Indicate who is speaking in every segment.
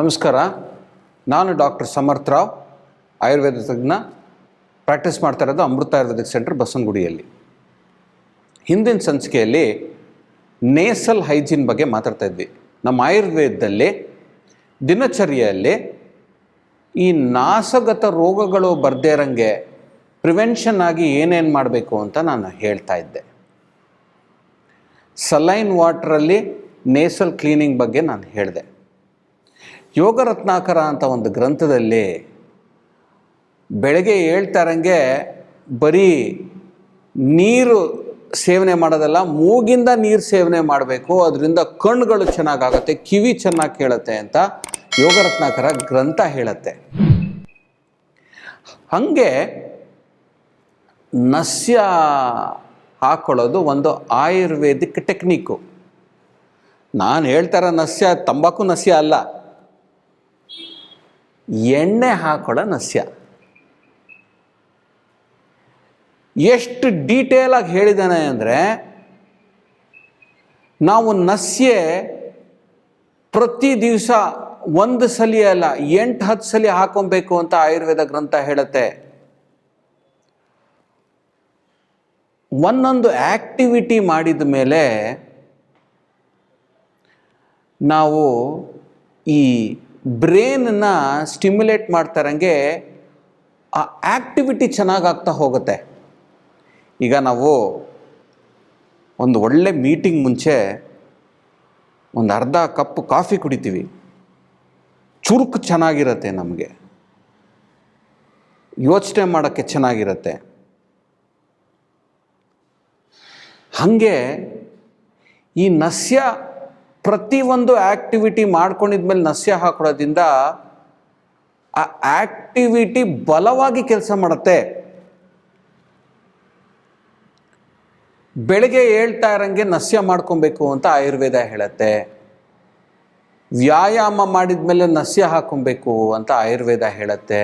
Speaker 1: ನಮಸ್ಕಾರ. ನಾನು ಡಾಕ್ಟರ್ ಸಮರ್ಥ ರಾವ್, ಆಯುರ್ವೇದ ತಜ್ಞ. ಪ್ರಾಕ್ಟೀಸ್ ಮಾಡ್ತಾ ಇರೋದು ಅಮೃತ ಆಯುರ್ವೇದಿಕ್ ಸೆಂಟರ್, ಬಸವನಗುಡಿಯಲ್ಲಿ. ಹಿಂದಿನ ಸಂಚಿಕೆಯಲ್ಲಿ ನೇಸಲ್ ಹೈಜೀನ್ ಬಗ್ಗೆ ಮಾತಾಡ್ತಾ ಇದ್ವಿ. ನಮ್ಮ ಆಯುರ್ವೇದದಲ್ಲಿ ದಿನಚರಿಯಲ್ಲಿ ಈ ನಾಸಗತ ರೋಗಗಳು ಬರ್ದೇ ಇರೋಂಗೆ ಪ್ರಿವೆನ್ಷನ್ ಆಗಿ ಏನೇನು ಮಾಡಬೇಕು ಅಂತ ನಾನು ಹೇಳ್ತಾ ಇದ್ದೆ. ಸಲೈನ್ ವಾಟ್ರಲ್ಲಿ ನೇಸಲ್ ಕ್ಲೀನಿಂಗ್ ಬಗ್ಗೆ ನಾನು ಹೇಳಿದೆ. ಯೋಗ ರತ್ನಾಕರ ಅಂತ ಒಂದು ಗ್ರಂಥದಲ್ಲಿ ಬೆಳಗ್ಗೆ ಹೇಳ್ತಾರಂಗೆ ಬರೀ ನೀರು ಸೇವನೆ ಮಾಡೋದಲ್ಲ, ಮೂಗಿಂದ ನೀರು ಸೇವನೆ ಮಾಡಬೇಕು, ಅದರಿಂದ ಕಣ್ಣುಗಳು ಚೆನ್ನಾಗಾಗತ್ತೆ, ಕಿವಿ ಚೆನ್ನಾಗಿ ಕೇಳುತ್ತೆ ಅಂತ ಯೋಗ ರತ್ನಾಕರ ಗ್ರಂಥ ಹೇಳುತ್ತೆ. ಹಾಗೆ ನಸ್ಯ ಹಾಕೊಳ್ಳೋದು ಒಂದು ಆಯುರ್ವೇದಿಕ್ ಟೆಕ್ನಿಕ್ಕು. ನಾನು ಹೇಳ್ತಾರ ನಸ್ಯ ತಂಬಾಕು ನಸ್ಯ ಅಲ್ಲ, ಎಣ್ಣೆ ಹಾಕೊಳ್ಳೋ ನಸ್ಯ. ಎಷ್ಟು ಡೀಟೇಲಾಗಿ ಹೇಳಿದ್ದಾನೆ ಅಂದರೆ, ನಾವು ನಸ್ಯೆ ಪ್ರತಿ ದಿವಸ ಒಂದು ಸಲ ಅಲ್ಲ 8-10 ಸಲ ಹಾಕೊಬೇಕು ಅಂತ ಆಯುರ್ವೇದ ಗ್ರಂಥ ಹೇಳುತ್ತೆ. ಒಂದೊಂದು ಆ್ಯಕ್ಟಿವಿಟಿ ಮಾಡಿದ ಮೇಲೆ ನಾವು ಈ ಬ್ರೇನ್ನ ಸ್ಟಿಮ್ಯುಲೇಟ್ ಮಾಡ್ತಾರಂಗೆ ಆ ಆ್ಯಕ್ಟಿವಿಟಿ ಚೆನ್ನಾಗಾಗ್ತಾ ಹೋಗುತ್ತೆ. ಈಗ ನಾವು ಒಂದು ಒಳ್ಳೆ ಮೀಟಿಂಗ್ ಮುಂಚೆ ಒಂದು ಅರ್ಧ ಕಪ್ ಕಾಫಿ ಕುಡಿತೀವಿ, ಚುರುಕು ಚೆನ್ನಾಗಿರುತ್ತೆ, ನಮಗೆ ಯೋಚನೆ ಮಾಡೋಕ್ಕೆ ಚೆನ್ನಾಗಿರುತ್ತೆ. ಹಾಗೆ ಈ ನಸ್ಯ ಪ್ರತಿಯೊಂದು ಆ್ಯಕ್ಟಿವಿಟಿ ಮಾಡ್ಕೊಂಡಿದ್ಮೇಲೆ ನಸ್ಯ ಹಾಕೊಳ್ಳೋದ್ರಿಂದ ಆ ಆ್ಯಕ್ಟಿವಿಟಿ ಬಲವಾಗಿ ಕೆಲಸ ಮಾಡುತ್ತೆ. ಬೆಳಗ್ಗೆ ಹೇಳ್ತಾ ಇರೋಂಗೆ ನಸ್ಯ ಮಾಡ್ಕೊಬೇಕು ಅಂತ ಆಯುರ್ವೇದ ಹೇಳುತ್ತೆ. ವ್ಯಾಯಾಮ ಮಾಡಿದ್ಮೇಲೆ ನಸ್ಯ ಹಾಕೊಬೇಕು ಅಂತ ಆಯುರ್ವೇದ ಹೇಳುತ್ತೆ.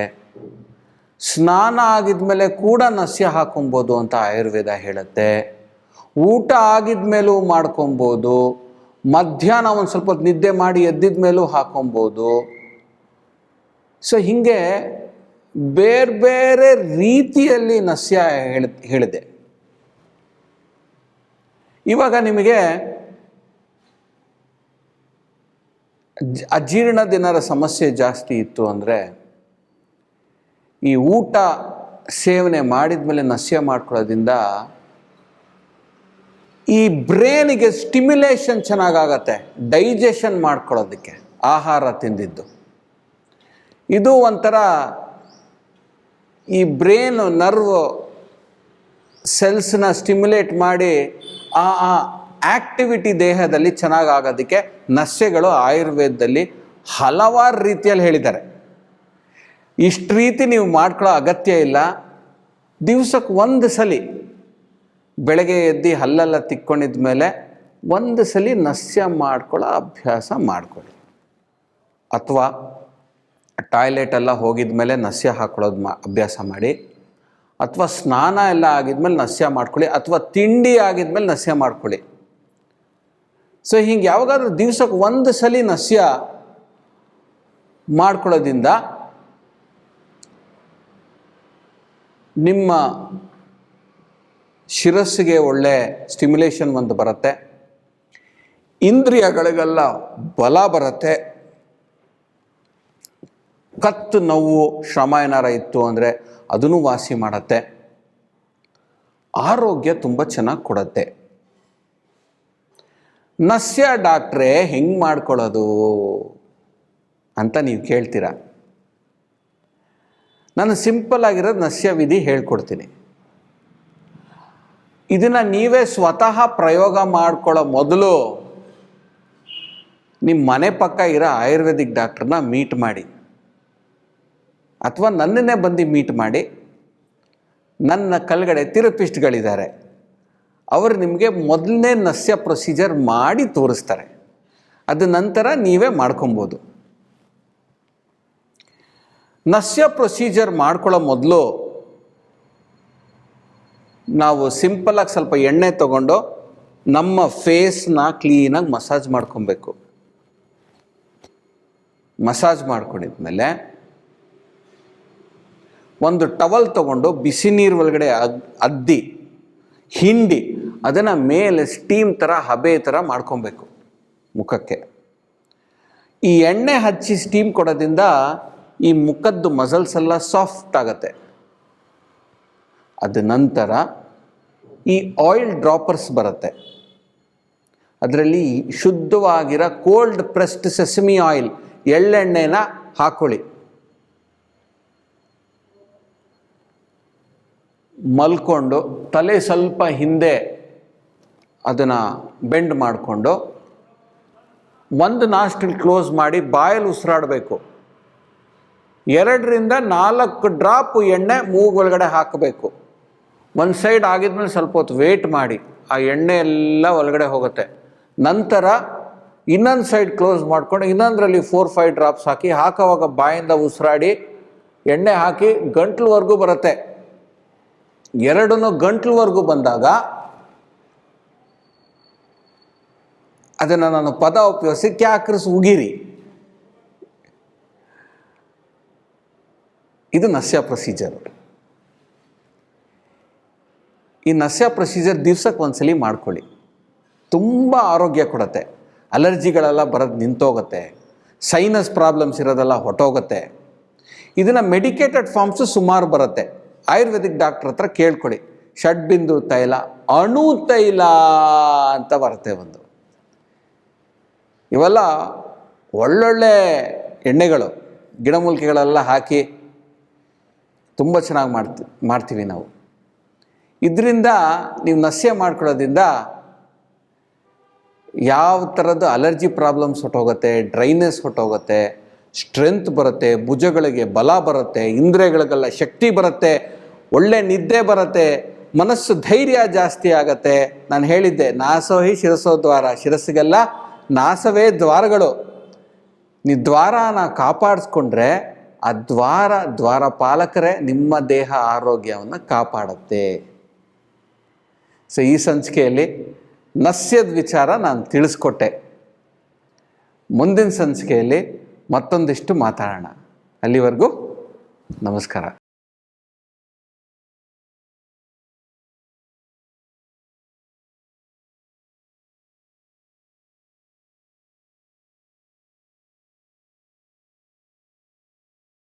Speaker 1: ಸ್ನಾನ ಆಗಿದ್ಮೇಲೆ ಕೂಡ ನಸ್ಯ ಹಾಕೊಬೋದು ಅಂತ ಆಯುರ್ವೇದ ಹೇಳುತ್ತೆ. ಊಟ ಆಗಿದ್ಮೇಲೂ ಮಾಡ್ಕೊಬೋದು, ಮಧ್ಯಾಹ್ನ ಒಂದು ಸ್ವಲ್ಪ ಹೊತ್ತು ನಿದ್ದೆ ಮಾಡಿ ಎದ್ದಿದ ಮೇಲೂ ಹಾಕೊಬೋದು. ಸೊ ಹೀಗೆ ಬೇರೆ ಬೇರೆ ರೀತಿಯಲ್ಲಿ ನಸ್ಯ ಹೇಳಿದೆ. ಇವಾಗ ನಿಮಗೆ ಅಜೀರ್ಣದಿನರ ಸಮಸ್ಯೆ ಜಾಸ್ತಿ ಇತ್ತು ಅಂದರೆ, ಈ ಊಟ ಸೇವನೆ ಮಾಡಿದ ಮೇಲೆ ನಸ್ಯ ಮಾಡ್ಕೊಳ್ಳೋದ್ರಿಂದ ಈ ಬ್ರೇನಿಗೆ ಸ್ಟಿಮ್ಯುಲೇಷನ್ ಚೆನ್ನಾಗಾಗತ್ತೆ, ಡೈಜೆಷನ್ ಮಾಡ್ಕೊಳ್ಳೋದಕ್ಕೆ ಆಹಾರ ತಿಂದಿದ್ದು. ಇದು ಒಂಥರ ಈ ಬ್ರೇನ್ ನರ್ವ್ ಸೆಲ್ಸ್ನ ಸ್ಟಿಮ್ಯುಲೇಟ್ ಮಾಡಿ ಆ ಆ್ಯಕ್ಟಿವಿಟಿ ದೇಹದಲ್ಲಿ ಚೆನ್ನಾಗಾಗೋದಕ್ಕೆ ನಸ್ಯಗಳು ಆಯುರ್ವೇದದಲ್ಲಿ ಹಲವಾರು ರೀತಿಯಲ್ಲಿ ಹೇಳಿದ್ದಾರೆ. ಇಷ್ಟು ರೀತಿ ನೀವು ಮಾಡ್ಕೊಳ್ಳೋ ಅಗತ್ಯ ಇಲ್ಲ. ದಿವ್ಸಕ್ಕೆ ಒಂದು ಸಲ ಬೆಳಗ್ಗೆ ಎದ್ದು ಹಲ್ಲೆಲ್ಲ ತಿಕ್ಕೊಂಡಿದ ಮೇಲೆ ಒಂದು ಸಲ ನಸ್ಯ ಮಾಡ್ಕೊಳ್ಳೋ ಅಭ್ಯಾಸ ಮಾಡ್ಕೊಳ್ಳಿ. ಅಥವಾ ಟಾಯ್ಲೆಟೆಲ್ಲ ಹೋಗಿದ ಮೇಲೆ ನಸ್ಯ ಹಾಕೊಳ್ಳೋದು ಅಭ್ಯಾಸ ಮಾಡಿ. ಅಥವಾ ಸ್ನಾನ ಎಲ್ಲ ಆಗಿದ್ಮೇಲೆ ನಸ್ಯ ಮಾಡ್ಕೊಳ್ಳಿ. ಅಥವಾ ತಿಂಡಿ ಆಗಿದ್ಮೇಲೆ ನಸ್ಯ ಮಾಡ್ಕೊಳ್ಳಿ. ಸೊ ಹಿಂಗೆ ಯಾವಾಗಾದ್ರೂ ದಿವ್ಸಕ್ಕೆ ಒಂದು ಸಲ ನಸ್ಯ ಮಾಡ್ಕೊಳ್ಳೋದ್ರಿಂದ ನಿಮ್ಮ ಶಿರಸ್ಸಿಗೆ ಒಳ್ಳೆ ಸ್ಟಿಮ್ಯುಲೇಷನ್ ಒಂದು ಬರುತ್ತೆ, ಇಂದ್ರಿಯಗಳಿಗೆಲ್ಲ ಬಲ ಬರುತ್ತೆ, ಕತ್ತು ನೋವು ಶ್ರಮ ಏನಾರ ಇತ್ತು ಅಂದರೆ ಅದನ್ನು ವಾಸಿ ಮಾಡುತ್ತೆ, ಆರೋಗ್ಯ ತುಂಬ ಚೆನ್ನಾಗಿ ಕೊಡುತ್ತೆ. ನಸ್ಯ ಡಾಕ್ಟ್ರೇ ಹೆಂಗೆ ಮಾಡ್ಕೊಳ್ಳೋದು ಅಂತ ನೀವು ಕೇಳ್ತೀರಾ. ನಾನು ಸಿಂಪಲ್ ಆಗಿರೋದು ನಸ್ಯ ವಿಧಿ ಹೇಳ್ಕೊಡ್ತೀನಿ. ಇದನ್ನು ನೀವೇ ಸ್ವತಃ ಪ್ರಯೋಗ ಮಾಡ್ಕೊಳ್ಳೋ ಮೊದಲು ನಿಮ್ಮ ಮನೆ ಪಕ್ಕ ಇರೋ ಆಯುರ್ವೇದಿಕ್ ಡಾಕ್ಟ್ರನ್ನ ಮೀಟ್ ಮಾಡಿ, ಅಥವಾ ನನ್ನನ್ನೇ ಬಂದು ಮೀಟ್ ಮಾಡಿ. ನನ್ನ ಕೆಳಗಡೆ ಥೆರಪಿಸ್ಟ್ಗಳಿದ್ದಾರೆ, ಅವರು ನಿಮಗೆ ಮೊದಲನೇ ನಸ್ಯ ಪ್ರೊಸೀಜರ್ ಮಾಡಿ ತೋರಿಸ್ತಾರೆ. ಅದ ನಂತರ ನೀವೇ ಮಾಡ್ಕೊಬೋದು. ನಸ್ಯ ಪ್ರೊಸೀಜರ್ ಮಾಡ್ಕೊಳ್ಳೋ ಮೊದಲು ನಾವು ಸಿಂಪಲಾಗಿ ಸ್ವಲ್ಪ ಎಣ್ಣೆ ತಗೊಂಡು ನಮ್ಮ ಫೇಸ್ನ ಕ್ಲೀನಾಗಿ ಮಸಾಜ್ ಮಾಡ್ಕೊಬೇಕು. ಮಸಾಜ್ ಮಾಡ್ಕೊಂಡಿದ್ಮೇಲೆ ಒಂದು ಟವಲ್ ತಗೊಂಡು ಬಿಸಿ ನೀರು ಒಳಗಡೆ ಅದ್ದಿ ಹಿಂಡಿ ಅದನ್ನು ಮೇಲೆ ಸ್ಟೀಮ್ ಥರ ಹಬೆ ಥರ ಮಾಡ್ಕೊಬೇಕು ಮುಖಕ್ಕೆ. ಈ ಎಣ್ಣೆ ಹಚ್ಚಿ ಸ್ಟೀಮ್ ಕೊಡೋದ್ರಿಂದ ಈ ಮುಖದ್ದು ಮಸಲ್ಸ್ ಎಲ್ಲ ಸಾಫ್ಟ್ ಆಗುತ್ತೆ. ಅದ ನಂತರ ಈ ಆಯಿಲ್ ಡ್ರಾಪರ್ಸ್ ಬರುತ್ತೆ, ಅದರಲ್ಲಿ ಶುದ್ಧವಾಗಿರೋ ಕೋಲ್ಡ್ ಪ್ರೆಸ್ಡ್ ಸೆಸಮಿ ಆಯಿಲ್ ಎಳ್ಳೆಣ್ಣೆನ ಹಾಕೊಳ್ಳಿ. ಮಲ್ಕೊಂಡು ತಲೆ ಸ್ವಲ್ಪ ಹಿಂದೆ ಅದನ್ನು ಬೆಂಡ್ ಮಾಡಿಕೊಂಡು ಒಂದು ನಾಸ್ಟ್ರಿಲ್ ಕ್ಲೋಸ್ ಮಾಡಿ ಬಾಯಲ್ಲಿ ಉಸಿರಾಡಬೇಕು. 2 ರಿಂದ 4 ಡ್ರಾಪ್ ಎಣ್ಣೆ ಮೂಗೊಳಗಡೆ ಹಾಕಬೇಕು. ಒಂದು ಸೈಡ್ ಆಗಿದ್ಮೇಲೆ ಸ್ವಲ್ಪ ಹೊತ್ತು ವೇಟ್ ಮಾಡಿ, ಆ ಎಣ್ಣೆ ಎಲ್ಲ ಒಳಗಡೆ ಹೋಗುತ್ತೆ. ನಂತರ ಇನ್ನೊಂದು ಸೈಡ್ ಕ್ಲೋಸ್ ಮಾಡ್ಕೊಂಡು ಇನ್ನೊಂದರಲ್ಲಿ 4-5 ಡ್ರಾಪ್ಸ್ ಹಾಕೋವಾಗ ಬಾಯಿಂದ ಉಸಿರಾಡಿ ಎಣ್ಣೆ ಹಾಕಿ ಗಂಟ್ಲುವರೆಗೂ ಬರುತ್ತೆ. 2 ಗಂಟ್ಲುವರೆಗೂ ಬಂದಾಗ ಅದನ್ನು ನಾನು ಪದ ಉಪಯೋಗಿಸಿ ಕ್ಯಾಕ್ರಸ್ ಉಗಿರಿ. ಇದು ನಸ್ಯ ಪ್ರೊಸೀಜರ್. ಈ ನಸ್ಯ ಪ್ರೊಸೀಜರ್ ದಿವ್ಸಕ್ಕೆ ಒಂದ್ಸಲಿ ಮಾಡ್ಕೊಳ್ಳಿ, ತುಂಬ ಆರೋಗ್ಯ ಕೊಡುತ್ತೆ. ಅಲರ್ಜಿಗಳೆಲ್ಲ ಬರೋದು ನಿಂತೋಗುತ್ತೆ, ಸೈನಸ್ ಪ್ರಾಬ್ಲಮ್ಸ್ ಇರೋದೆಲ್ಲ ಹೊಟ್ಟೋಗುತ್ತೆ. ಇದನ್ನು ಮೆಡಿಕೇಟೆಡ್ ಫಾರ್ಮ್ಸು ಸುಮಾರು ಬರುತ್ತೆ. ಆಯುರ್ವೇದಿಕ್ ಡಾಕ್ಟ್ರ್ ಹತ್ರ ಕೇಳ್ಕೊಳ್ಳಿ. ಷಡ್ಬಿಂದು ತೈಲ, ಅಣು ತೈಲ ಅಂತ ಬರುತ್ತೆ ಒಂದು. ಇವೆಲ್ಲ ಒಳ್ಳೊಳ್ಳೆ ಎಣ್ಣೆಗಳು, ಗಿಡಮೂಲಿಕೆಗಳೆಲ್ಲ ಹಾಕಿ ತುಂಬ ಚೆನ್ನಾಗಿ ಮಾಡ್ತೀವಿ ನಾವು. ಇದರಿಂದ ನೀವು ನಸ್ಯ ಮಾಡ್ಕೊಳ್ಳೋದ್ರಿಂದ ಯಾವ ಥರದ್ದು ಅಲರ್ಜಿ ಪ್ರಾಬ್ಲಮ್ಸ್ ಹೊಟ್ಟೋಗುತ್ತೆ, ಡ್ರೈನೆಸ್ ಹೊಟ್ಟೋಗುತ್ತೆ, ಸ್ಟ್ರೆಂತ್ ಬರುತ್ತೆ, ಭುಜಗಳಿಗೆ ಬಲ ಬರುತ್ತೆ, ಇಂದ್ರಿಯಗಳಿಗೆಲ್ಲ ಶಕ್ತಿ ಬರುತ್ತೆ, ಒಳ್ಳೆ ನಿದ್ದೆ ಬರುತ್ತೆ, ಮನಸ್ಸು ಧೈರ್ಯ ಜಾಸ್ತಿ ಆಗತ್ತೆ. ನಾನು ಹೇಳಿದ್ದೆ, ನಾಸೋ ಹಿ ಶಿರಸೋ ದ್ವಾರ, ಶಿರಸ್ಸಿಗೆಲ್ಲ ನಾಸವೇ ದ್ವಾರಗಳು. ನೀವು ದ್ವಾರನ ಕಾಪಾಡಿಸ್ಕೊಂಡ್ರೆ ಆ ದ್ವಾರಪಾಲಕರೇ ನಿಮ್ಮ ದೇಹ ಆರೋಗ್ಯವನ್ನು ಕಾಪಾಡುತ್ತೆ. ಸೊ ಈ ಸಂಚಿಕೆಯಲ್ಲಿ ನಸ್ಯದ ವಿಚಾರ ನಾನು ತಿಳಿಸ್ಕೊಟ್ಟೆ. ಮುಂದಿನ ಸಂಚಿಕೆಯಲ್ಲಿ ಮತ್ತೊಂದಿಷ್ಟು ಮಾತಾಡೋಣ. ಅಲ್ಲಿವರೆಗೂ ನಮಸ್ಕಾರ.